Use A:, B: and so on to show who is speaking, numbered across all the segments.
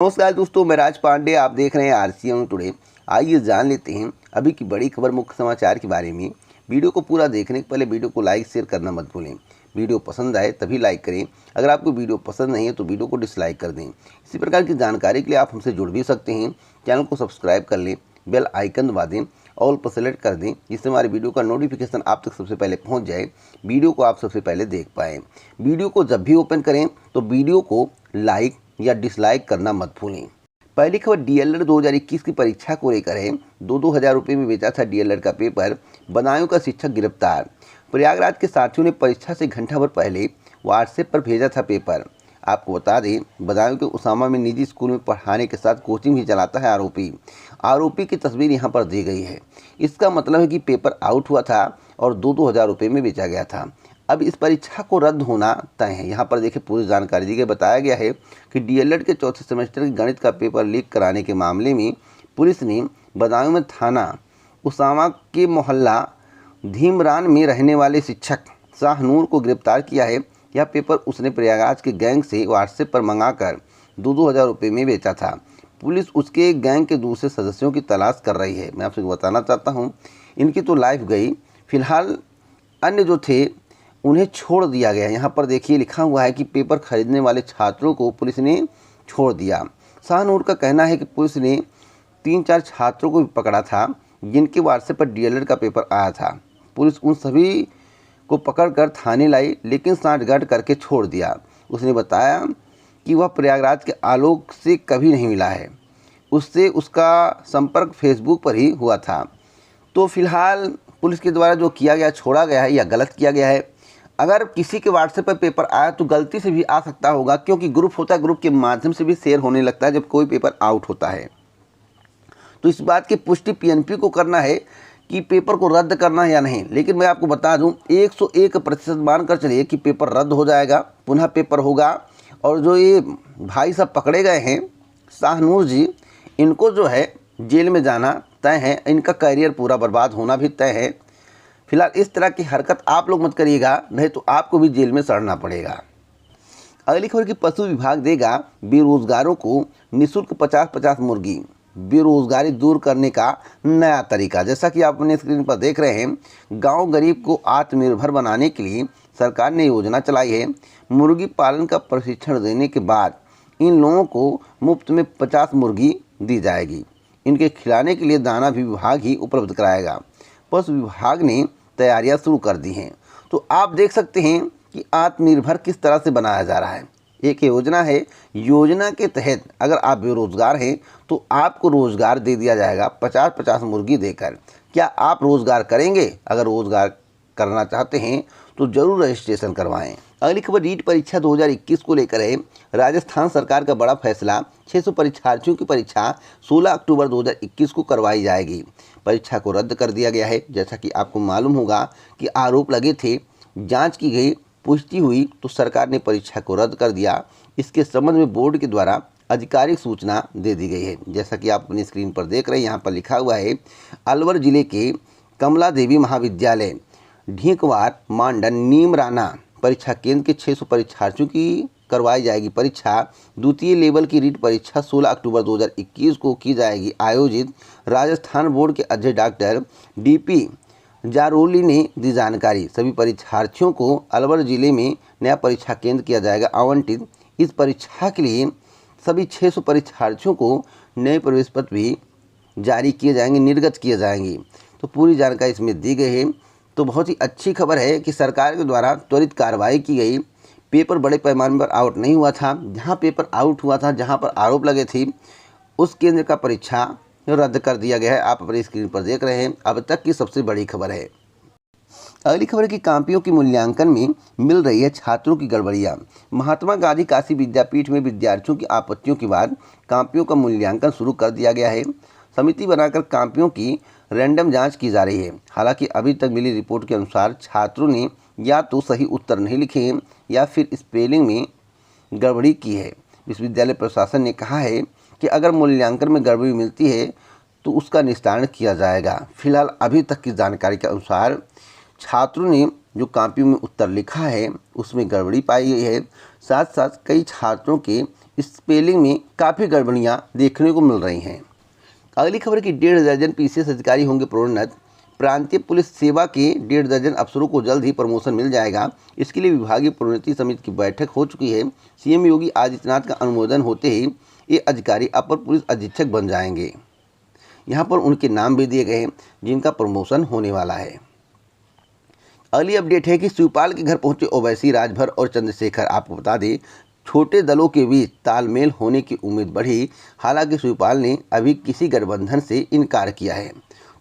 A: नमस्कार दोस्तों, मैं राज पांडे। आप देख रहे हैं आरसीएम टुडे। आइए जान लेते हैं अभी की बड़ी खबर, मुख्य समाचार के बारे में। वीडियो को पूरा देखने के पहले वीडियो को लाइक शेयर करना मत भूलें। वीडियो पसंद आए तभी लाइक करें। अगर आपको वीडियो पसंद नहीं है तो वीडियो को डिसलाइक कर दें। इसी प्रकार की जानकारी के लिए आप हमसे जुड़ भी सकते हैं। चैनल को सब्सक्राइब कर लें, बेल आइकन दबा दें, ऑल पर सेलेक्ट कर दें, जिससे हमारे वीडियो का नोटिफिकेशन आप तक सबसे पहले पहुंच जाए, वीडियो को आप सबसे पहले देख पाएँ। वीडियो को जब भी ओपन करें तो वीडियो को लाइक या डिसलाइक करना मत भूलें। पहली खबर डीएलएड 2021 की परीक्षा को लेकर है। 2-2 हज़ार रुपये में बेचा था डीएलएड का पेपर, बदायूं का शिक्षक गिरफ्तार। प्रयागराज के साथियों ने परीक्षा से घंटा भर पहले व्हाट्सएप पर भेजा था पेपर। आपको बता दें, बदायूं के उसामा में निजी स्कूल में पढ़ाने के साथ कोचिंग भी चलाता है आरोपी की तस्वीर यहाँ पर दी गई है। इसका मतलब है कि पेपर आउट हुआ था और 2-2 हज़ार रुपये में बेचा गया था। अब इस परीक्षा को रद्द होना तय है। यहाँ पर देखिए पूरी जानकारी दी गई। बताया गया है कि डीएलएड के चौथे सेमेस्टर के गणित का पेपर लीक कराने के मामले में पुलिस ने बदायूं में थाना उसामा के मोहल्ला धीमरान में रहने वाले शिक्षक शाहनूर को गिरफ्तार किया है। यह पेपर उसने प्रयागराज के गैंग से व्हाट्सएप पर मंगाकर 2-2 हज़ार रुपये में बेचा था। पुलिस उसके गैंग के दूसरे सदस्यों की तलाश कर रही है। मैं आपसे बताना चाहता हूँ, इनकी तो लाइफ गई। फिलहाल अन्य जो थे उन्हें छोड़ दिया गया। यहाँ पर देखिए लिखा हुआ है कि पेपर खरीदने वाले छात्रों को पुलिस ने छोड़ दिया। शाहनूर का कहना है कि पुलिस ने 3-4 छात्रों को भी पकड़ा था जिनके व्हाट्सएप पर डीएलएड का पेपर आया था। पुलिस उन सभी को पकड़कर थाने लाई, लेकिन सांठगांठ करके छोड़ दिया। उसने बताया कि वह प्रयागराज के आलोक से कभी नहीं मिला है, उससे उसका संपर्क फेसबुक पर ही हुआ था। तो फिलहाल पुलिस के द्वारा जो किया गया, छोड़ा गया है या गलत किया गया है। अगर किसी के व्हाट्सएप पर पेपर आया तो गलती से भी आ सकता होगा, क्योंकि ग्रुप होता है, ग्रुप के माध्यम से भी शेयर होने लगता है जब कोई पेपर आउट होता है। तो इस बात की पुष्टि पीएनपी को करना है कि पेपर को रद्द करना है या नहीं। लेकिन मैं आपको बता दूं, 101% मानकर चलिए कि पेपर रद्द हो जाएगा, पुनः पेपर होगा। और जो ये भाई साहब पकड़े गए हैं शाहनूर जी, इनको जो है जेल में जाना तय है। इनका करियर पूरा बर्बाद होना भी तय है। फिलहाल इस तरह की हरकत आप लोग मत करिएगा, नहीं तो आपको भी जेल में सड़ना पड़ेगा। अगली खबर की पशु विभाग देगा बेरोजगारों को निःशुल्क 50-50 मुर्गी। बेरोजगारी दूर करने का नया तरीका। जैसा कि आप अपने स्क्रीन पर देख रहे हैं, गांव गरीब को आत्मनिर्भर बनाने के लिए सरकार ने योजना चलाई है। मुर्गी पालन का प्रशिक्षण देने के बाद इन लोगों को मुफ्त में 50 मुर्गी दी जाएगी। इनके खिलाने के लिए दाना भी विभाग ही उपलब्ध कराएगा। पशु विभाग ने तैयारियां शुरू कर दी हैं। तो आप देख सकते हैं कि आत्मनिर्भर किस तरह से बनाया जा रहा है। एक योजना है, योजना के तहत अगर आप बेरोजगार हैं तो आपको रोजगार दे दिया जाएगा 50-50 मुर्गी देकर। क्या आप रोजगार करेंगे? अगर रोजगार करना चाहते हैं तो जरूर रजिस्ट्रेशन करवाएं। अगली खबर रीट परीक्षा 2021 को लेकर है। राजस्थान सरकार का बड़ा फैसला, 600 परीक्षार्थियों की परीक्षा 16 अक्टूबर 2021 को करवाई जाएगी। परीक्षा को रद्द कर दिया गया है। जैसा कि आपको मालूम होगा कि आरोप लगे थे, जांच की गई, पुष्टि हुई तो सरकार ने परीक्षा को रद्द कर दिया। इसके संबंध में बोर्ड के द्वारा आधिकारिक सूचना दे दी गई है। जैसा कि आप अपनी स्क्रीन पर देख रहे हैं, यहाँ पर लिखा हुआ है, अलवर जिले के कमला देवी महाविद्यालय ढींकवार मांडन नीमराना परीक्षा केंद्र के 600 परीक्षार्थियों की करवाई जाएगी परीक्षा। द्वितीय लेवल की रीट परीक्षा 16 अक्टूबर 2021 को की जाएगी आयोजित। राजस्थान बोर्ड के अध्यक्ष डॉक्टर डीपी जारोली ने दी जानकारी। सभी परीक्षार्थियों को अलवर जिले में नया परीक्षा केंद्र किया जाएगा आवंटित। इस परीक्षा के लिए सभी 600 परीक्षार्थियों को नए प्रवेश पत्र भी जारी किए जाएंगे, निर्गत किए जाएंगे। तो पूरी जानकारी इसमें दी गई है। तो बहुत ही अच्छी खबर है कि सरकार के द्वारा त्वरित कार्रवाई की गई। पेपर बड़े पैमाने पर आउट नहीं हुआ था। जहां पेपर आउट हुआ था, जहां पर आरोप लगे थे, उस केंद्र का परीक्षा रद्द कर दिया गया है। आप अपनी स्क्रीन पर देख रहे हैं। अब तक की सबसे बड़ी खबर है। अगली खबर है कि कापियों की मूल्यांकन में मिल रही है छात्रों की गड़बड़ियां। महात्मा गांधी काशी विद्यापीठ में विद्यार्थियों की आपत्तियों के बाद कापियों का मूल्यांकन शुरू कर दिया गया है। समिति बनाकर कापियों की रैंडम जांच की जा रही है। हालांकि अभी तक मिली रिपोर्ट के अनुसार छात्रों ने या तो सही उत्तर नहीं लिखे हैं या फिर स्पेलिंग में गड़बड़ी की है। विश्वविद्यालय प्रशासन ने कहा है कि अगर मूल्यांकन में गड़बड़ी मिलती है तो उसका निस्तारण किया जाएगा। फिलहाल अभी तक की जानकारी के अनुसार छात्रों ने जो कॉपियों में उत्तर लिखा है उसमें गड़बड़ी पाई गई है। साथ साथ कई छात्रों के स्पेलिंग में काफ़ी गड़बड़ियाँ देखने को मिल रही हैं। अगली खबर की 1.5 दर्जन पीसीएस अधिकारी होंगे प्रोन्नत। प्रांतीय पुलिस सेवा के 1.5 दर्जन अफसरों को जल्द ही प्रमोशन मिल जाएगा। इसके लिए विभागीय प्रोन्नति समिति की बैठक हो चुकी है। सीएम योगी आदित्यनाथ का अनुमोदन होते ही ये अधिकारी अपर पुलिस अधीक्षक बन जाएंगे। यहाँ पर उनके नाम भी दिए गए हैं जिनका प्रमोशन होने वाला है। अगली अपडेट है कि शिवपाल के घर पहुंचे ओवैसी, राजभर और चंद्रशेखर। आपको बता दें, छोटे दलों के बीच तालमेल होने की उम्मीद बढ़ी। हालांकि शिवपाल ने अभी किसी गठबंधन से इनकार किया है।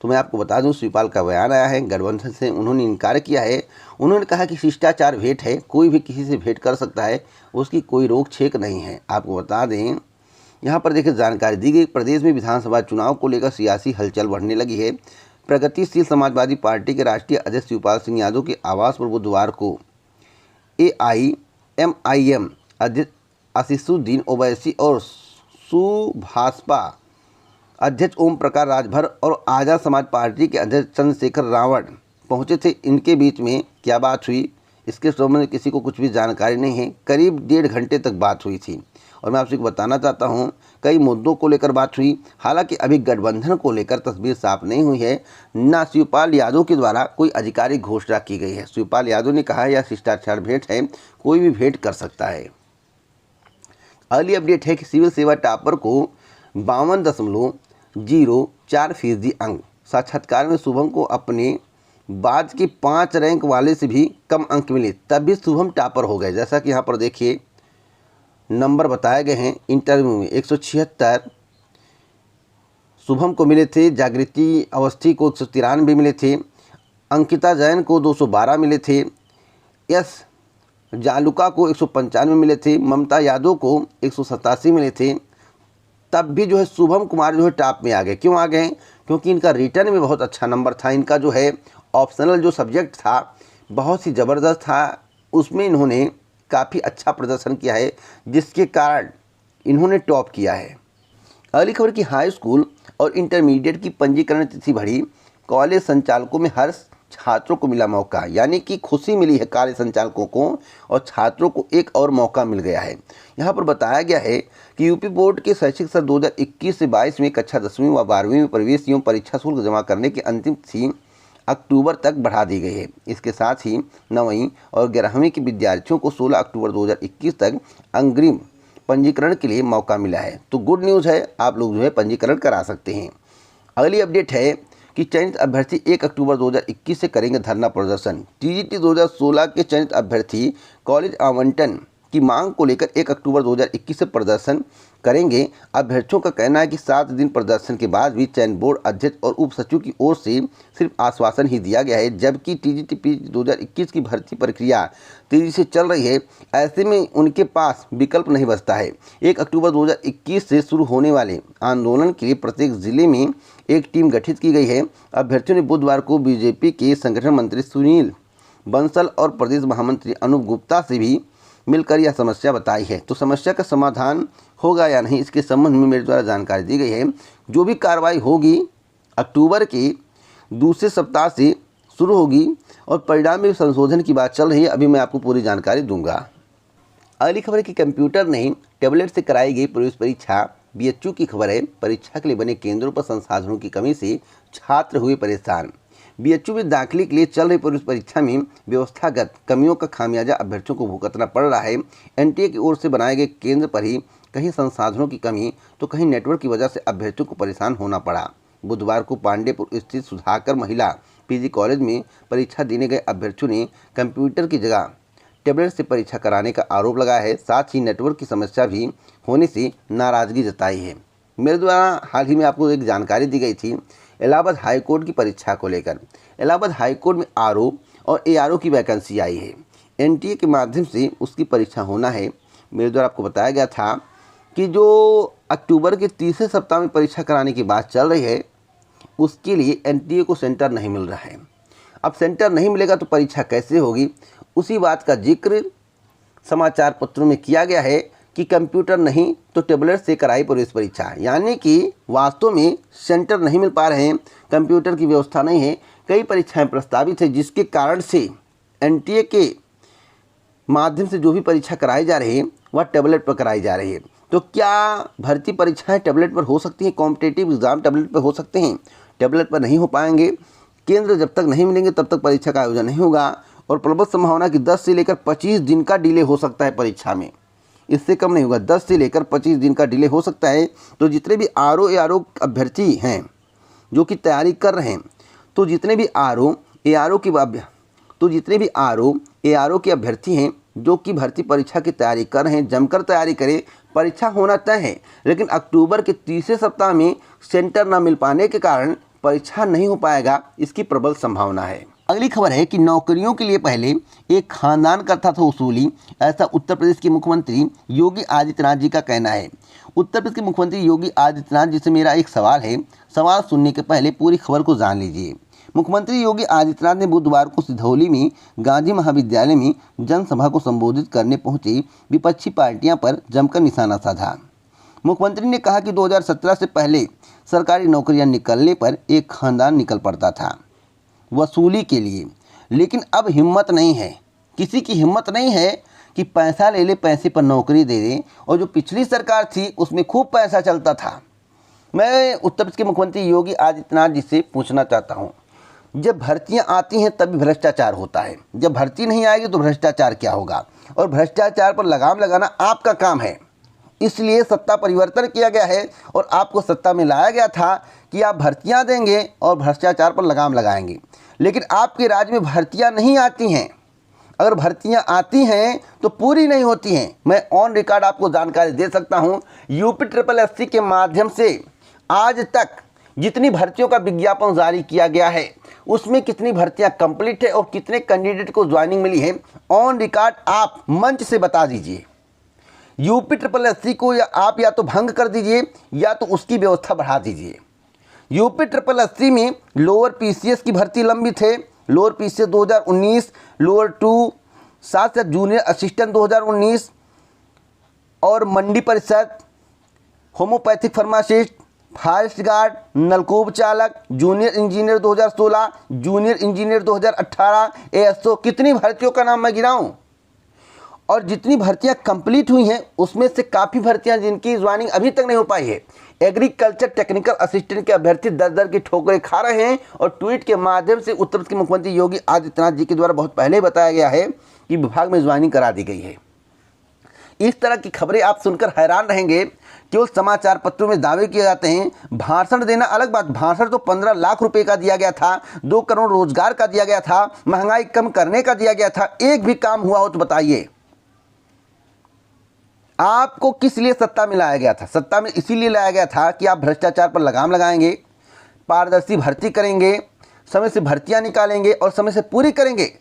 A: तो मैं आपको बता दूं, शिवपाल का बयान आया है, गठबंधन से उन्होंने इनकार किया है। उन्होंने कहा कि शिष्टाचार भेंट है, कोई भी किसी से भेंट कर सकता है, उसकी कोई रोक छेक नहीं है। आपको बता दें, यहाँ पर देखिए जानकारी दी गई, प्रदेश में विधानसभा चुनाव को लेकर सियासी हलचल बढ़ने लगी है। प्रगतिशील समाजवादी पार्टी के राष्ट्रीय अध्यक्ष शिवपाल सिंह यादव के आवास पर बुधवार को AIMIM अध्यक्ष आशीषुद्दीन ओवैसी और सुभाषपा अध्यक्ष ओम प्रकाश राजभर और आज़ाद समाज पार्टी के अध्यक्ष चंद्रशेखर रावण पहुंचे थे। इनके बीच में क्या बात हुई, इसके संबंध में किसी को कुछ भी जानकारी नहीं है। करीब 1.5 घंटे तक बात हुई थी और मैं आपसे बताना चाहता हूं, कई मुद्दों को लेकर बात हुई। हालांकि अभी गठबंधन को लेकर तस्वीर साफ नहीं हुई है, ना शिवपाल यादव के द्वारा कोई आधिकारिक घोषणा की गई है। शिवपाल यादव ने कहा यह शिष्टाचार भेंट है, कोई भी भेंट कर सकता है। अगली अपडेट है कि सिविल सेवा टॉपर को 52.04% अंक। साक्षात्कार में शुभम को अपने बाद के 5 रैंक वाले से भी कम अंक मिले, तब भी शुभम टॉपर हो गए। जैसा कि यहाँ पर देखिए नंबर बताए गए हैं, इंटरव्यू में 176 शुभम को मिले थे, जागृति अवस्थी को 193 मिले थे, अंकिता जैन को 212 मिले थे, यस जालुका को 195 मिले थे, ममता यादव को 187 मिले थे। तब भी जो है शुभम कुमार जो है टॉप में आ गए। क्यों आ गए? क्योंकि इनका रिटर्न में बहुत अच्छा नंबर था। इनका जो है ऑप्शनल जो सब्जेक्ट था बहुत ही ज़बरदस्त था, उसमें इन्होंने काफ़ी अच्छा प्रदर्शन किया है, जिसके कारण इन्होंने टॉप किया है। अगली खबर की हाई स्कूल और इंटरमीडिएट की पंजीकरण तिथि बढ़ी। कॉलेज संचालकों में हर्ष, छात्रों को मिला मौका, यानी कि खुशी मिली है कार्य संचालकों को और छात्रों को एक और मौका मिल गया है। यहाँ पर बताया गया है कि यूपी बोर्ड के शैक्षिक सत्र 2021 से 22 में कक्षा 10वीं व 12वीं में प्रवेश एवं परीक्षा शुल्क जमा करने की अंतिम तिथि अक्टूबर तक बढ़ा दी गई है। इसके साथ ही 9वीं और 11वीं के विद्यार्थियों को 16 अक्टूबर 2021 तक अग्रिम पंजीकरण के लिए मौका मिला है। तो गुड न्यूज़ है, आप लोग जो है पंजीकरण करा सकते हैं। अगली अपडेट है कि चयनित अभ्यर्थी 1 अक्टूबर 2021 से करेंगे धरना प्रदर्शन। टीजीटी 2016 के चयनित अभ्यर्थी कॉलेज आवंटन की मांग को लेकर 1 अक्टूबर 2021 से प्रदर्शन करेंगे। अभ्यर्थियों का कहना है कि 7 दिन प्रदर्शन के बाद भी चयन बोर्ड अध्यक्ष और उप सचिव की ओर से सिर्फ आश्वासन ही दिया गया है, जबकि टीजीटी 2021 की भर्ती प्रक्रिया तेजी से चल रही है। ऐसे में उनके पास विकल्प नहीं बचता है। 1 अक्टूबर 2021 से शुरू होने वाले आंदोलन के लिए प्रत्येक जिले में एक टीम गठित की गई है। अभ्यर्थियों ने बुधवार को बीजेपी के संगठन मंत्री सुनील बंसल और प्रदेश महामंत्री अनूप गुप्ता से भी मिलकर यह समस्या बताई है। तो समस्या का समाधान होगा या नहीं, इसके संबंध में मेरे द्वारा जानकारी दी गई है। जो भी कार्रवाई होगी अक्टूबर के दूसरे सप्ताह से शुरू होगी और परिणाम में संशोधन की बात चल रही है। अभी मैं आपको पूरी जानकारी दूंगा। अगली खबर है कि कंप्यूटर नहीं टैबलेट से कराई गई प्रवेश परीक्षा। बीएचयू की खबर है, परीक्षा के लिए बने केंद्रों पर संसाधनों की कमी से छात्र हुए परेशान। बीएचयू में दाखिले के लिए चल रही प्रवेश परीक्षा में व्यवस्थागत कमियों का खामियाजा अभ्यर्थियों को भुगतना पड़ रहा है। एनटीए की ओर से बनाए गए केंद्र पर ही कहीं संसाधनों की कमी तो कहीं नेटवर्क की वजह से अभ्यर्थियों को परेशान होना पड़ा। बुधवार को पांडेपुर स्थित सुधाकर महिला पीजी कॉलेज में परीक्षा देने गए अभ्यर्थियों ने कंप्यूटर की जगह टैबलेट से परीक्षा कराने का आरोप लगाया है। साथ ही नेटवर्क की समस्या भी होने से नाराजगी जताई है। मेरे द्वारा हाल ही में आपको एक जानकारी दी गई थी इलाहाबाद हाईकोर्ट की परीक्षा को लेकर। इलाहाबाद हाईकोर्ट में आरओ और एआरओ की वैकेंसी आई है। एनटीए के माध्यम से उसकी परीक्षा होना है। मेरे द्वारा आपको बताया गया था कि जो अक्टूबर के तीसरे सप्ताह में परीक्षा कराने की बात चल रही है, उसके लिए एनटीए को सेंटर नहीं मिल रहा है। अब सेंटर नहीं मिलेगा तो परीक्षा कैसे होगी, उसी बात का जिक्र समाचार पत्रों में किया गया है कि कंप्यूटर नहीं तो टैबलेट से कराई प्रवेश परीक्षा। यानी कि वास्तव में सेंटर नहीं मिल पा रहे हैं, कंप्यूटर की व्यवस्था नहीं है। कई परीक्षाएं प्रस्तावित है, जिसके कारण से एनटीए के माध्यम से जो भी परीक्षा कराई जा रही है वह टैबलेट पर कराई जा रही है। तो क्या भर्ती परीक्षाएं टैबलेट पर हो सकती हैं? कॉम्पिटिटिव एग्जाम टैबलेट पर हो सकते हैं? टैबलेट पर नहीं हो पाएंगे। केंद्र जब तक नहीं मिलेंगे तब तक परीक्षा का आयोजन नहीं होगा और प्रबल संभावना कि 10 से लेकर 25 दिन का डिले हो सकता है परीक्षा में, इससे कम नहीं होगा। 10 से लेकर 25 दिन का डिले हो सकता है। तो जितने भी आरओ एआरओ अभ्यर्थी हैं जो कि तैयारी कर रहे हैं, तो जितने भी आरओ एआरओ के अभ्यर्थी हैं जो कि भर्ती परीक्षा की तैयारी कर रहे हैं, जमकर तैयारी करें। परीक्षा होना तय है, लेकिन अक्टूबर के तीसरे सप्ताह में सेंटर न मिल पाने के कारण परीक्षा नहीं हो पाएगा, इसकी प्रबल संभावना है। अगली खबर है कि नौकरियों के लिए पहले एक खानदान करता था वसूली, ऐसा उत्तर प्रदेश के मुख्यमंत्री योगी आदित्यनाथ जी का कहना है। उत्तर प्रदेश के मुख्यमंत्री योगी आदित्यनाथ जी से मेरा एक सवाल है, सवाल सुनने के पहले पूरी खबर को जान लीजिए। मुख्यमंत्री योगी आदित्यनाथ ने बुधवार को सिधौली में गांधी महाविद्यालय में जनसभा को संबोधित करने पहुंची विपक्षी पार्टियां पर जमकर निशाना साधा। मुख्यमंत्री ने कहा कि 2017 से पहले सरकारी नौकरियां निकलने पर एक खानदान निकल पड़ता था वसूली के लिए, लेकिन अब हिम्मत नहीं है, किसी की हिम्मत नहीं है कि पैसा ले ले, पैसे पर नौकरी दे दे। और जो पिछली सरकार थी उसमें खूब पैसा चलता था। मैं उत्तर प्रदेश के मुख्यमंत्री योगी आदित्यनाथ जी से पूछना चाहता हूँ, जब भर्तियां आती हैं तभी भ्रष्टाचार होता है, जब भर्ती नहीं आएगी तो भ्रष्टाचार क्या होगा? और भ्रष्टाचार पर लगाम लगाना आपका काम है, इसलिए सत्ता परिवर्तन किया गया है और आपको सत्ता में लाया गया था कि आप भर्तियां देंगे और भ्रष्टाचार पर लगाम लगाएंगे। लेकिन आपके राज्य में भर्तियां नहीं आती हैं, अगर भर्तियां आती हैं तो पूरी नहीं होती हैं। मैं ऑन रिकॉर्ड आपको जानकारी दे सकता हूं, यूपी SSSC के माध्यम से आज तक जितनी भर्तियों का विज्ञापन जारी किया गया है उसमें कितनी भर्तियां कंप्लीट है और कितने कैंडिडेट को ज्वाइनिंग मिली है, ऑन रिकॉर्ड आप मंच से बता दीजिए। यूपी SSSC को या तो भंग कर दीजिए या तो उसकी व्यवस्था बढ़ा दीजिए। यूपी SSSC में लोअर PCS की भर्ती लंबित है, लोअर PCS 2019, लोअर 2, साथ साथ जूनियर असिस्टेंट 2019 और मंडी परिषद, होम्योपैथिक फार्मासिस्ट, फॉरेस्ट गार्ड, नलकूप चालक, junior engineer 2016, junior engineer 2018, ASO, कितनी भर्तियों का नाम मैं गिनाऊं? और जितनी भर्तियां कंप्लीट हुई हैं उसमें से काफ़ी भर्तियां जिनकी ज्वाइनिंग अभी तक नहीं हो पाई है। एग्रीकल्चर टेक्निकल असिस्टेंट के अभ्यर्थी दर दर की ठोकरें खा रहे हैं और ट्वीट के माध्यम से उत्तर प्रदेश के मुख्यमंत्री योगी आदित्यनाथ जी के द्वारा बहुत पहले बताया गया है कि विभाग में ज्वाइनिंग करा दी गई है। इस तरह की खबरें आप सुनकर हैरान रहेंगे। केवल समाचार पत्रों में दावे किए जाते हैं, भाषण देना अलग बात। भाषण तो 15 लाख रुपए का दिया गया था, 2 करोड़ रोजगार का दिया गया था, महंगाई कम करने का दिया गया था। एक भी काम हुआ हो तो बताइए। आपको किस लिए सत्ता में लाया गया था? सत्ता में इसीलिए लाया गया था कि आप भ्रष्टाचार पर लगाम लगाएंगे, पारदर्शी भर्ती करेंगे, समय से भर्तियां निकालेंगे और समय से पूरी करेंगे।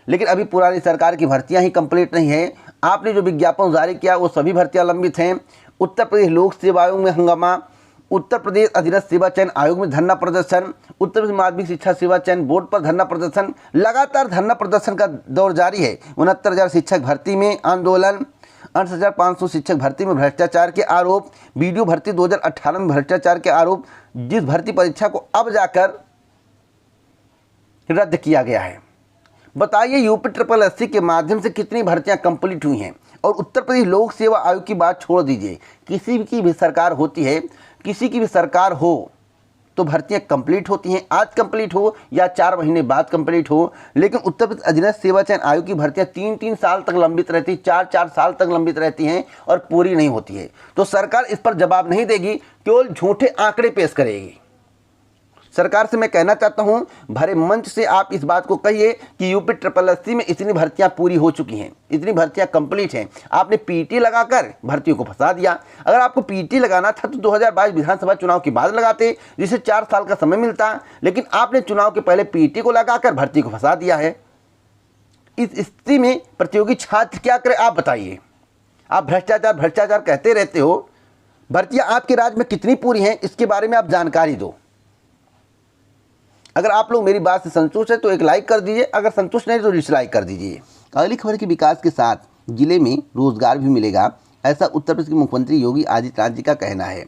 A: लेकिन अभी पुरानी सरकार की भर्तियां ही कंप्लीट नहीं है। आपने जो विज्ञापन जारी किया वो सभी भर्तियां लंबित हैं। उत्तर प्रदेश लोक सेवा आयोग में हंगामा, उत्तर प्रदेश अधीनस्थ सेवा चयन आयोग में धरना प्रदर्शन, उत्तर प्रदेश माध्यमिक शिक्षा सेवा चयन बोर्ड पर धरना प्रदर्शन, लगातार धरना प्रदर्शन का दौर जारी है। 69,000 शिक्षक भर्ती में आंदोलन, 68,500 शिक्षक भर्ती में भ्रष्टाचार के आरोप, वीडियो भर्ती 2018 में भ्रष्टाचार के आरोप, जिस भर्ती परीक्षा को अब जाकर रद्द किया गया है। बताइए यूपी SSSC के माध्यम से कितनी भर्तियां कंप्लीट हुई हैं? और उत्तर प्रदेश लोक सेवा आयोग की बात छोड़ दीजिए, किसी की भी सरकार होती है, किसी की भी सरकार हो तो भर्तियां कंप्लीट होती हैं, आज कंप्लीट हो या 4 महीने बाद कंप्लीट हो। लेकिन उत्तर प्रदेश अधीनस्थ सेवा चयन आयोग की भर्तियां 3-3 साल तक लंबित रहती, 4-4 साल तक लंबित रहती हैं और पूरी नहीं होती है। तो सरकार इस पर जवाब नहीं देगी, केवल झूठे आंकड़े पेश करेगी। सरकार से मैं कहना चाहता हूं, भरे मंच से आप इस बात को कहिए कि यूपी SSSC में इतनी भर्तियां पूरी हो चुकी हैं, इतनी भर्तियां कंप्लीट हैं। आपने पीटी लगाकर भर्तियों को फंसा दिया। अगर आपको पीटी लगाना था तो 2022 विधानसभा चुनाव के बाद लगाते, जिसे 4 साल का समय मिलता। लेकिन आपने चुनाव के पहले पीटी को लगाकर भर्ती को फंसा दिया है। इस स्थिति में प्रतियोगी छात्र क्या करे आप बताइए? आप भ्रष्टाचार भ्रष्टाचार कहते रहते हो, भर्तियां आपके राज्य में कितनी पूरी हैं इसके बारे में आप जानकारी दो। अगर आप लोग मेरी बात से संतुष्ट है तो एक लाइक कर दीजिए, अगर संतुष्ट नहीं तो डिसलाइक कर दीजिए। अगली खबर के विकास के साथ जिले में रोजगार भी मिलेगा, ऐसा उत्तर प्रदेश के मुख्यमंत्री योगी आदित्यनाथ जी का कहना है।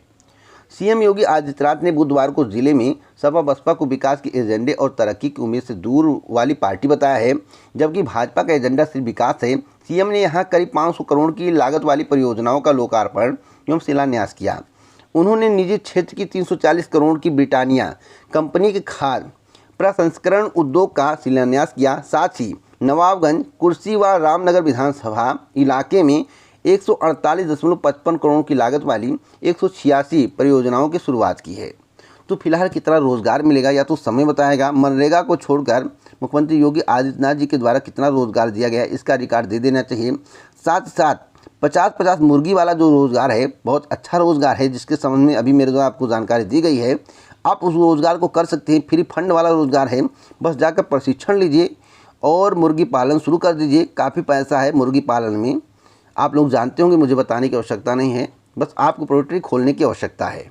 A: सीएम योगी आदित्यनाथ ने बुधवार को जिले में सपा बसपा को विकास के एजेंडे और तरक्की की उम्मीद से दूर वाली पार्टी बताया है, जबकि भाजपा का एजेंडा सिर्फ विकास है। सीएम ने यहां करीब 500 करोड़ की लागत वाली परियोजनाओं का लोकार्पण एवं शिलान्यास किया। उन्होंने निजी क्षेत्र की 340 करोड़ की ब्रिटानिया कंपनी के खाद्य प्रसंस्करण उद्योग का शिलान्यास किया। साथ ही नवाबगंज, कुर्सी व रामनगर विधानसभा इलाके में 148.55 करोड़ की लागत वाली 186 परियोजनाओं की शुरुआत की है। तो फिलहाल कितना रोजगार मिलेगा या तो समय बताएगा। मनरेगा को छोड़कर मुख्यमंत्री योगी आदित्यनाथ जी के द्वारा कितना रोजगार दिया गया इसका रिकॉर्ड दे देना चाहिए। साथ साथ 50-50 मुर्गी वाला जो रोजगार है बहुत अच्छा रोजगार है, जिसके संबंध में अभी मेरे द्वारा आपको जानकारी दी गई है। आप उस रोजगार को कर सकते हैं। फ्री फंड वाला रोजगार है, बस जाकर प्रशिक्षण लीजिए और मुर्गी पालन शुरू कर दीजिए। काफ़ी पैसा है मुर्गी पालन में, आप लोग जानते होंगे, मुझे बताने की आवश्यकता नहीं है, बस आपको पोल्ट्री खोलने की आवश्यकता है।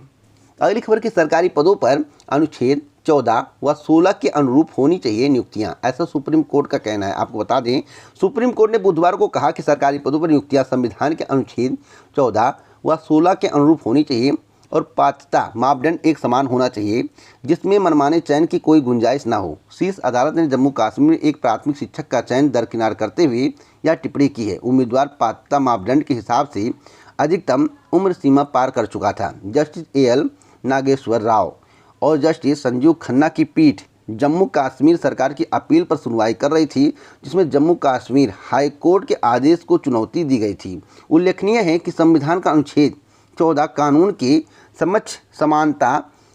A: अगली खबर की सरकारी पदों पर अनुच्छेद 14 व 16 के अनुरूप होनी चाहिए नियुक्तियां, ऐसा सुप्रीम कोर्ट का कहना है। आपको बता दें, सुप्रीम कोर्ट ने बुधवार को कहा कि सरकारी पदों पर नियुक्तियां संविधान के अनुच्छेद 14 व 16 के अनुरूप होनी चाहिए और पात्रता मापदंड एक समान होना चाहिए, जिसमें मनमाने चयन की कोई गुंजाइश ना हो। शीर्ष अदालत ने जम्मू कश्मीर में एक प्राथमिक शिक्षक का चयन दरकिनार करते हुए यह टिप्पणी की है। उम्मीदवार पात्रता मापदंड के हिसाब से अधिकतम उम्र सीमा पार कर चुका था। जस्टिस AL नागेश्वर राव और जस्टिस संजीव खन्ना की पीठ जम्मू कश्मीर सरकार की अपील पर सुनवाई कर रही थी, जिसमें जम्मू कश्मीर हाई कोर्ट के आदेश को चुनौती दी गई थी। उल्लेखनीय है कि संविधान का अनुच्छेद 14 कानून के समक्ष समानता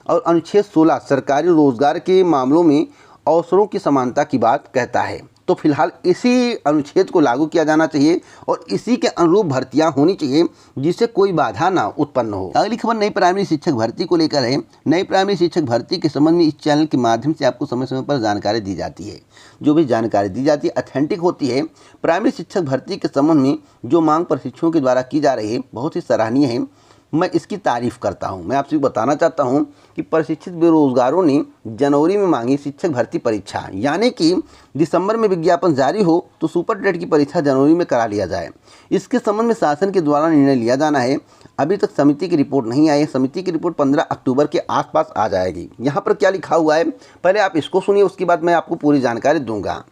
A: और अनुच्छेद 16 सरकारी रोजगार के मामलों में अवसरों की समानता की बात कहता है। तो फिलहाल इसी अनुच्छेद को लागू किया जाना चाहिए और इसी के अनुरूप भर्तियां होनी चाहिए, जिससे कोई बाधा ना उत्पन्न हो। अगली खबर नई प्राइमरी शिक्षक भर्ती को लेकर है। नई प्राइमरी शिक्षक भर्ती के संबंध में इस चैनल के माध्यम से आपको समय समय पर जानकारी दी जाती है। जो भी जानकारी दी जाती है ऑथेंटिक होती है। प्राइमरी शिक्षक भर्ती के संबंध में जो मांग प्रशिक्षुओं के द्वारा की जा रही है बहुत ही सराहनीय है, मैं इसकी तारीफ़ करता हूं। मैं आपसे बताना चाहता हूं कि प्रशिक्षित बेरोजगारों ने जनवरी में मांगी शिक्षक भर्ती परीक्षा, यानी कि दिसंबर में विज्ञापन जारी हो तो सुपर टेट की परीक्षा जनवरी में करा लिया जाए। इसके संबंध में शासन के द्वारा निर्णय लिया जाना है। अभी तक समिति की रिपोर्ट नहीं आई है। समिति की रिपोर्ट 15 अक्टूबर के आसपास आ जाएगी। यहाँ पर क्या लिखा हुआ है पहले आप इसको सुनिए, उसके बाद मैं आपको पूरी जानकारी दूंगा।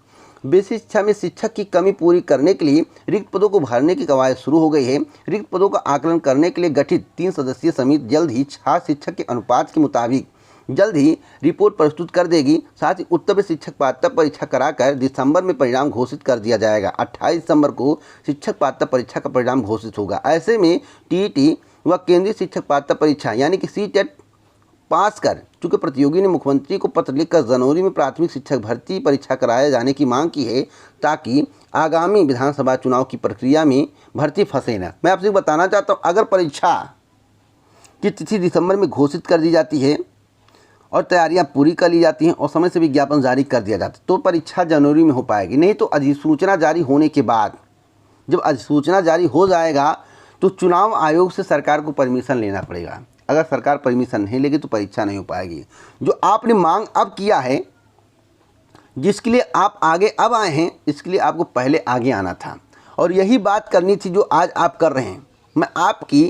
A: बेसिक शिक्षा में शिक्षक की कमी पूरी करने के लिए रिक्त पदों को भरने की कवायद शुरू हो गई है। रिक्त पदों का आकलन करने के लिए गठित 3 सदस्यीय समिति जल्द ही छात्र शिक्षक के अनुपात के मुताबिक जल्द ही रिपोर्ट प्रस्तुत कर देगी। साथ ही उत्तर प्रदेश शिक्षक पात्रता परीक्षा कराकर दिसंबर में परिणाम घोषित कर दिया जाएगा। 28 दिसंबर को शिक्षक पात्रता परीक्षा का परिणाम घोषित होगा। ऐसे में TET व केंद्रीय शिक्षक पात्रता परीक्षा यानी कि CTET पास कर चूँकि प्रतियोगी ने मुख्यमंत्री को पत्र लिखकर जनवरी में प्राथमिक शिक्षक भर्ती परीक्षा कराए जाने की मांग की है, ताकि आगामी विधानसभा चुनाव की प्रक्रिया में भर्ती फंसे न। मैं आपसे बताना चाहता हूं, अगर परीक्षा की तिथि दिसंबर में घोषित कर दी जाती है और तैयारियां पूरी कर ली जाती हैं और समय से विज्ञापन जारी कर दिया जाता है तो परीक्षा जनवरी में हो पाएगी। नहीं तो अधिसूचना जारी होने के बाद, जब अधिसूचना जारी हो जाएगा तो चुनाव आयोग से सरकार को परमिशन लेना पड़ेगा। अगर सरकार परमिशन नहीं लेगी तो परीक्षा नहीं हो पाएगी। जो आपने मांग अब किया है, जिसके लिए आप आगे अब आए हैं, इसके लिए आपको पहले आगे आना था और यही बात करनी थी जो आज आप कर रहे हैं। मैं आपकी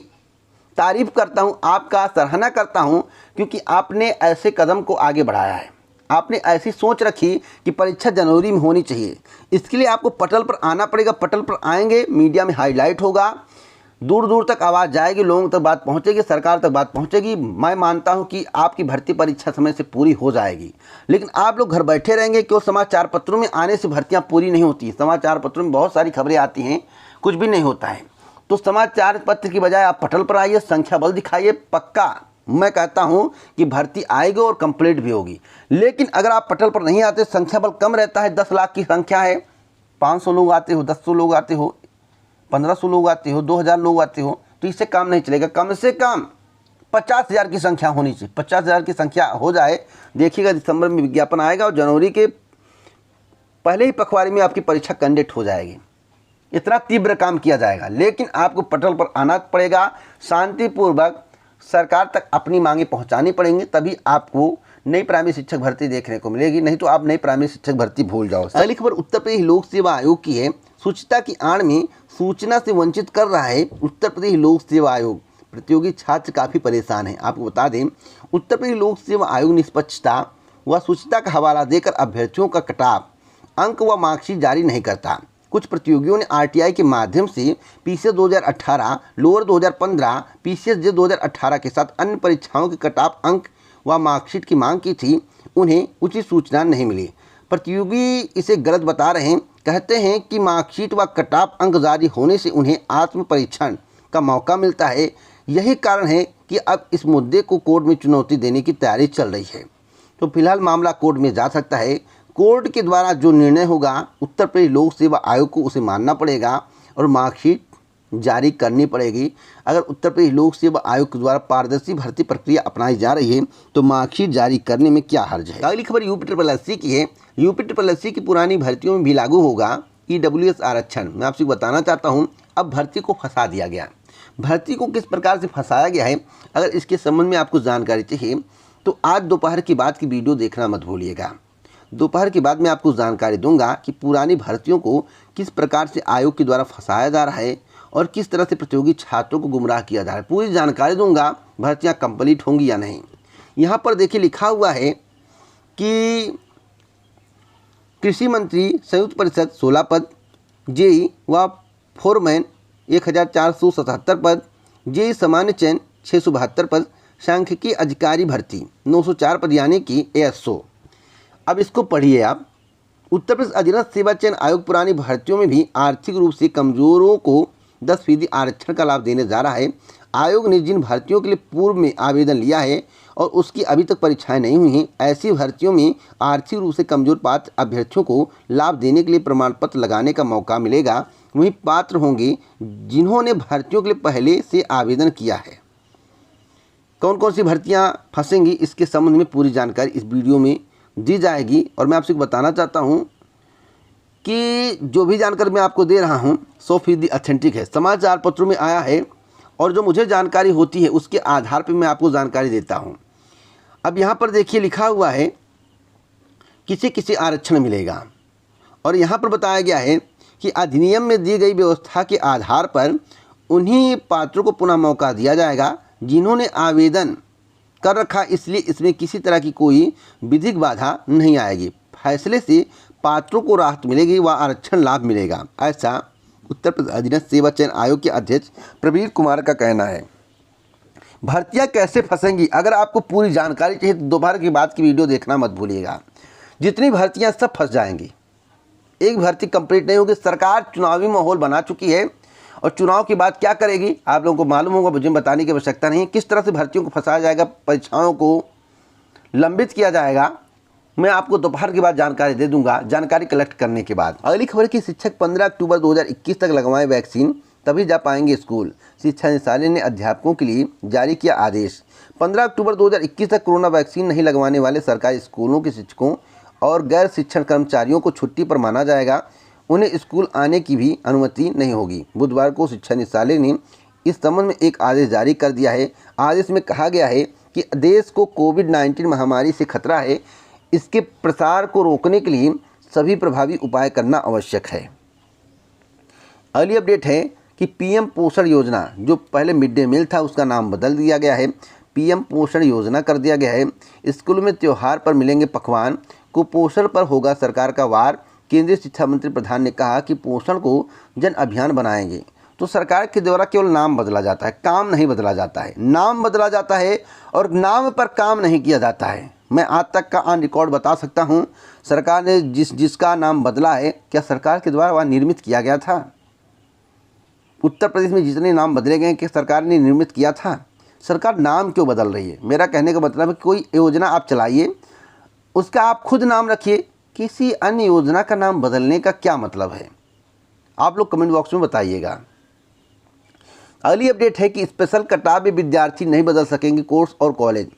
A: तारीफ़ करता हूं, आपका सराहना करता हूं, क्योंकि आपने ऐसे कदम को आगे बढ़ाया है। आपने ऐसी सोच रखी कि परीक्षा जनवरी में होनी चाहिए। इसके लिए आपको पटल पर आना पड़ेगा। पटल पर आएंगे, मीडिया में हाईलाइट होगा, दूर दूर तक आवाज़ जाएगी, लोगों तक बात पहुंचेगी, सरकार तक बात पहुंचेगी। मैं मानता हूं कि आपकी भर्ती परीक्षा समय से पूरी हो जाएगी। लेकिन आप लोग घर बैठे रहेंगे, क्यों? समाचार पत्रों में आने से भर्तियां पूरी नहीं होती। समाचार पत्रों में बहुत सारी खबरें आती हैं, कुछ भी नहीं होता है। तो समाचार पत्र की बजाय आप पटल पर आइए, संख्या बल दिखाइए। पक्का मैं कहता हूं कि भर्ती आएगी और कंप्लीट भी होगी। लेकिन अगर आप पटल पर नहीं आते, संख्या बल कम रहता है, 10 लाख की संख्या है, 500 लोग आते हो, 1000 लोग आते हो, 1500 लोग आते हो, 2000 लोग आते हो, तो इससे काम नहीं चलेगा। कम से कम 50,000 की संख्या होनी चाहिए। 50,000 की संख्या हो जाए, देखिएगा दिसंबर में विज्ञापन आएगा और जनवरी के पहले ही पखवाड़े में आपकी परीक्षा कैंडिडेट हो जाएगी। इतना तीव्र काम किया जाएगा। लेकिन आपको पटल पर आना पड़ेगा, शांतिपूर्वक सरकार तक अपनी मांगे पहुंचानी पड़ेंगी, तभी आपको नई प्राइमरी शिक्षक भर्ती देखने को मिलेगी। नहीं तो आप नई प्राइमरी शिक्षक भर्ती भूल जाओ। अगली खबर उत्तर प्रदेश लोक सेवा आयोग की है। सूचिता की आड़ में सूचना से वंचित कर रहा है उत्तर प्रदेश लोक सेवा आयोग। प्रतियोगी छात्र काफ़ी परेशान हैं। आपको बता दें, उत्तर प्रदेश लोक सेवा आयोग निष्पक्षता व सूचिता का हवाला देकर अभ्यर्थियों का कटाव, अंक व मार्कशीट जारी नहीं करता। कुछ प्रतियोगियों ने आरटीआई के माध्यम से पीसीएस 2018, लोअर 2015, पीसीएस जे 2018 के साथ अन्य परीक्षाओं के कट ऑफ अंक व मार्कशीट की मांग की थी। उन्हें उचित सूचना नहीं मिली। प्रतियोगी इसे गलत बता रहे हैं। कहते हैं कि मार्कशीट व कट ऑफ अंक जारी होने से उन्हें आत्म परीक्षण का मौका मिलता है। यही कारण है कि अब इस मुद्दे को कोर्ट में चुनौती देने की तैयारी चल रही है। तो फिलहाल मामला कोर्ट में जा सकता है। कोर्ट के द्वारा जो निर्णय होगा उत्तर प्रदेश लोक सेवा आयोग को उसे मानना पड़ेगा और मार्कशीट जारी करनी पड़ेगी। अगर उत्तर प्रदेश लोक सेवा आयोग के द्वारा पारदर्शी भर्ती प्रक्रिया अपनाई जा रही है तो मार्कशीट जारी करने में क्या हर्ज है। अगली खबर यूपी की है। यूपी की पुरानी भर्तियों में भी लागू होगा ईडब्ल्यूएस आरक्षण। मैं आपसे बताना चाहता हूँ, अब भर्ती को फंसा दिया गया। भर्ती को किस प्रकार से फंसाया गया है, अगर इसके संबंध में आपको जानकारी चाहिए तो आज दोपहर के बाद की वीडियो देखना मत भूलिएगा। दोपहर के बाद मैं आपको जानकारी दूंगा कि पुरानी भर्तियों को किस प्रकार से आयोग के द्वारा फंसाया जा रहा है और किस तरह से प्रतियोगी छात्रों को गुमराह किया जा रहा है। पूरी जानकारी दूंगा, भर्तियां कंप्लीट होंगी या नहीं। यहाँ पर देखिए लिखा हुआ है कि कृषि मंत्री संयुक्त परिषद 16 पद, जेई व फोरमैन 1477 पद, जेई सामान्य चयन 672 पद, सांख्यिकी अधिकारी भर्ती 904 पद यानी कि ASO। अब इसको पढ़िए आप। उत्तर प्रदेश अधीनस्थ सेवा चयन आयोग पुरानी भर्तियों में भी आर्थिक रूप से कमजोरों को 10% आरक्षण का लाभ देने जा रहा है। आयोग ने जिन भर्तियों के लिए पूर्व में आवेदन लिया है और उसकी अभी तक परीक्षाएं नहीं हुई हैं, ऐसी भर्तियों में आर्थिक रूप से कमजोर पात्र अभ्यर्थियों को लाभ देने के लिए प्रमाण पत्र लगाने का मौका मिलेगा। वहीं पात्र होंगे जिन्होंने भर्तियों के लिए पहले से आवेदन किया है। कौन कौन सी भर्तियां फंसेंगी इसके संबंध में पूरी जानकारी इस वीडियो में दी जाएगी। और मैं आपसे बताना चाहता हूं कि जो भी जानकारी मैं आपको दे रहा हूं 100% ऑथेंटिक है, समाचार पत्रों में आया है और जो मुझे जानकारी होती है उसके आधार पर मैं आपको जानकारी देता हूं। अब यहाँ पर देखिए लिखा हुआ है किसी किसी आरक्षण मिलेगा और यहाँ पर बताया गया है कि अधिनियम में दी गई व्यवस्था के आधार पर उन्हीं पात्रों को पुनः मौका दिया जाएगा जिन्होंने आवेदन कर रखा, इसलिए इसमें किसी तरह की कोई विधिक बाधा नहीं आएगी। फैसले से पात्रों को राहत मिलेगी व आरक्षण लाभ मिलेगा, ऐसा उत्तर प्रदेश अधीनस्थ सेवा चयन आयोग के अध्यक्ष प्रवीण कुमार का कहना है। भर्तियां कैसे फंसेंगी, अगर आपको पूरी जानकारी चाहिए तो दोपहर के बाद की वीडियो देखना मत भूलिएगा। जितनी भर्तियां सब फंस जाएंगी, एक भर्ती कंप्लीट नहीं होगी। सरकार चुनावी माहौल बना चुकी है और चुनाव के बाद क्या करेगी आप लोगों को मालूम होगा, मुझे बताने की आवश्यकता नहीं। किस तरह से भर्तियों को फंसाया जाएगा, परीक्षाओं को लंबित किया जाएगा, मैं आपको दोपहर के बाद जानकारी दे दूंगा, जानकारी कलेक्ट करने के बाद। अगली खबर की शिक्षक 15 अक्टूबर 2021 तक लगवाएं वैक्सीन, तभी जा पाएंगे स्कूल। शिक्षा निदेशालय ने अध्यापकों के लिए जारी किया आदेश। 15 अक्टूबर 2021 तक कोरोना वैक्सीन नहीं लगवाने वाले सरकारी स्कूलों के शिक्षकों और गैर शिक्षण कर्मचारियों को छुट्टी पर माना जाएगा। उन्हें स्कूल आने की भी अनुमति नहीं होगी। बुधवार को शिक्षा निदेशालय ने इस संबंध में एक आदेश जारी कर दिया है। आदेश में कहा गया है कि देश को कोविड-19 महामारी से खतरा है, इसके प्रसार को रोकने के लिए सभी प्रभावी उपाय करना आवश्यक है। अगली अपडेट है कि पीएम पोषण योजना, जो पहले मिड डे मील था उसका नाम बदल दिया गया है, पीएम पोषण योजना कर दिया गया है। स्कूल में त्यौहार पर मिलेंगे पकवान, कुपोषण पर होगा सरकार का वार। केंद्रीय शिक्षा मंत्री प्रधान ने कहा कि पोषण को जन अभियान बनाएंगे। तो सरकार के द्वारा केवल नाम बदला जाता है, काम नहीं बदला जाता है। नाम बदला जाता है और नाम पर काम नहीं किया जाता है। मैं आज तक का ऑन रिकॉर्ड बता सकता हूं, सरकार ने जिसका नाम बदला है, क्या सरकार के द्वारा वह निर्मित किया गया था? उत्तर प्रदेश में जितने नाम बदले गए कि सरकार ने निर्मित किया था? सरकार नाम क्यों बदल रही है? मेरा कहने का मतलब है कोई योजना आप चलाइए, उसका आप खुद नाम रखिए, किसी अन्य योजना का नाम बदलने का क्या मतलब है? आप लोग कमेंट बॉक्स में बताइएगा। अगली अपडेट है कि स्पेशल कट-ऑफ में विद्यार्थी नहीं बदल सकेंगे कोर्स और कॉलेज।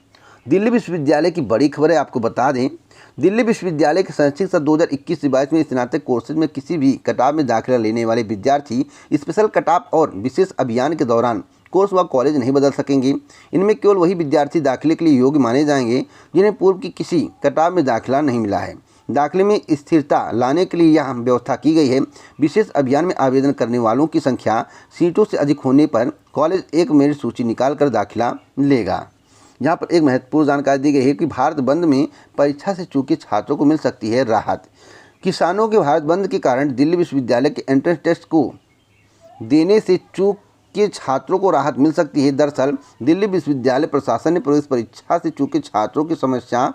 A: दिल्ली विश्वविद्यालय की बड़ी खबर है, आपको बता दें। दिल्ली विश्वविद्यालय के शैक्षणिक सत्र 2021-22 में स्नातक कोर्सेज में किसी भी कट-ऑफ में दाखिला लेने वाले विद्यार्थी स्पेशल कट-ऑफ और विशेष अभियान के दौरान कोर्स व कॉलेज नहीं बदल सकेंगे। इनमें केवल वही विद्यार्थी दाखिले के लिए योग्य माने जाएंगे जिन्हें पूर्व की किसी कट-ऑफ में दाखिला नहीं मिला है। दाखिले में स्थिरता लाने के लिए यह व्यवस्था की गई है। विशेष अभियान में आवेदन करने वालों की संख्या सीटों से अधिक होने पर कॉलेज एक मेरिट सूची निकालकर दाखिला लेगा। यहाँ पर एक महत्वपूर्ण जानकारी दी गई है कि भारत बंद में परीक्षा से चूके छात्रों को मिल सकती है राहत। किसानों के भारत बंद के कारण दिल्ली विश्वविद्यालय के एंट्रेंस टेस्ट को देने से चूक के छात्रों को राहत मिल सकती है। दरअसल दिल्ली विश्वविद्यालय प्रशासन ने प्रवेश परीक्षा से चूके छात्रों की समस्या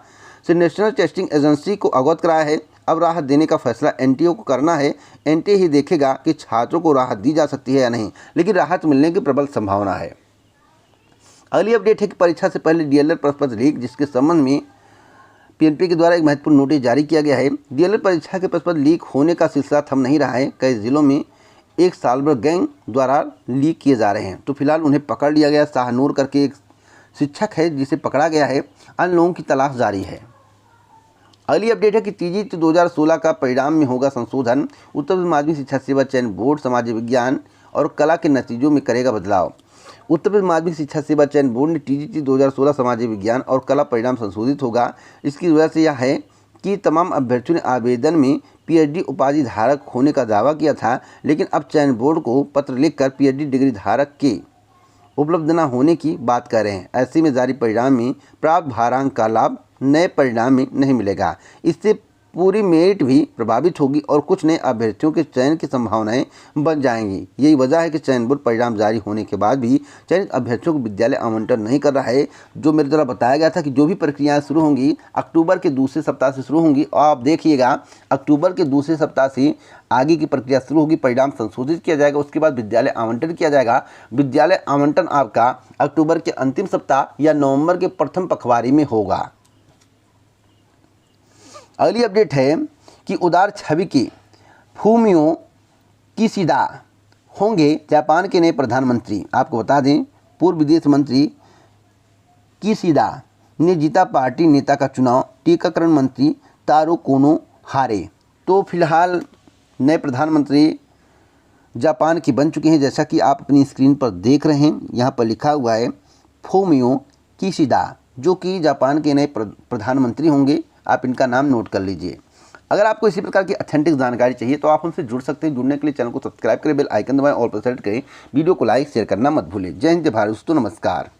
A: से नेशनल टेस्टिंग एजेंसी को अवगत कराया है। अब राहत देने का फैसला एनटीए को करना है। एनटीए ही देखेगा कि छात्रों को राहत दी जा सकती है या नहीं, लेकिन राहत मिलने की प्रबल संभावना है। अगली अपडेट है कि परीक्षा से पहले डीएलएड प्रश्न पत्र लीक, जिसके संबंध में पीएनपी के द्वारा एक महत्वपूर्ण नोटिस जारी किया गया है। डीएलएड परीक्षा के प्रश्न पत्र लीक होने का सिलसिला थम नहीं रहा है। कई जिलों में एक साल भर गैंग द्वारा लीक किए जा रहे हैं, तो फिलहाल उन्हें पकड़ लिया गया। शाहनूर करके एक शिक्षक है जिसे पकड़ा गया है। अन्य लोगों की तलाश जारी है। अगली अपडेट है कि टीजीटी 2016 का परिणाम में होगा संशोधन। उत्तर प्रदेश माध्यमिक शिक्षा सेवा चयन बोर्ड सामाजिक विज्ञान और कला के नतीजों में करेगा बदलाव। उत्तर प्रदेश माध्यमिक शिक्षा सेवा चयन बोर्ड ने टीजीटी 2016 सामाजिक विज्ञान और कला परिणाम संशोधित होगा। इसकी वजह से यह है कि तमाम अभ्यर्थियों ने आवेदन में पीएचडी उपाधि धारक होने का दावा किया था, लेकिन अब चयन बोर्ड को पत्र लिखकर पीएचडी डिग्री धारक के उपलब्ध न होने की बात कर रहे हैं। ऐसे में जारी परिणाम में प्राप्त भारांक का लाभ नए परिणाम में नहीं मिलेगा। इससे पूरी मेरिट भी प्रभावित होगी और कुछ नए अभ्यर्थियों के चयन की संभावनाएं बन जाएंगी। यही वजह है कि चयन बोर्ड परिणाम जारी होने के बाद भी चयनित अभ्यर्थियों को विद्यालय आवंटन नहीं कर रहा है। जो मेरे द्वारा बताया गया था कि जो भी प्रक्रियाएं शुरू होंगी अक्टूबर के दूसरे सप्ताह से शुरू होंगी, और आप देखिएगा अक्टूबर के दूसरे सप्ताह से आगे की प्रक्रिया शुरू होगी। परिणाम संशोधित किया जाएगा, उसके बाद विद्यालय आवंटन किया जाएगा। विद्यालय आवंटन आपका अक्टूबर के अंतिम सप्ताह या नवंबर के प्रथम पखवाड़े में होगा। अगली अपडेट है कि उदार छवि के फूमियो किशिदा होंगे जापान के नए प्रधानमंत्री। आपको बता दें, पूर्व विदेश मंत्री किशिदा ने जीता पार्टी नेता का चुनाव, टीकाकरण मंत्री तारो कोनो हारे। तो फिलहाल नए प्रधानमंत्री जापान के बन चुके हैं, जैसा कि आप अपनी स्क्रीन पर देख रहे हैं। यहाँ पर लिखा हुआ है फूमियो किशिदा, जो कि जापान के नए प्रधानमंत्री होंगे। आप इनका नाम नोट कर लीजिए। अगर आपको इसी प्रकार की ऑथेंटिक जानकारी चाहिए तो आप उनसे जुड़ सकते हैं। जुड़ने के लिए चैनल को सब्सक्राइब करें, बेल आइकन दबाएं, ऑल पर सेलेक्ट करें। वीडियो को लाइक शेयर करना मत भूलें। जय हिंद, जय भारत दोस्तों, नमस्कार।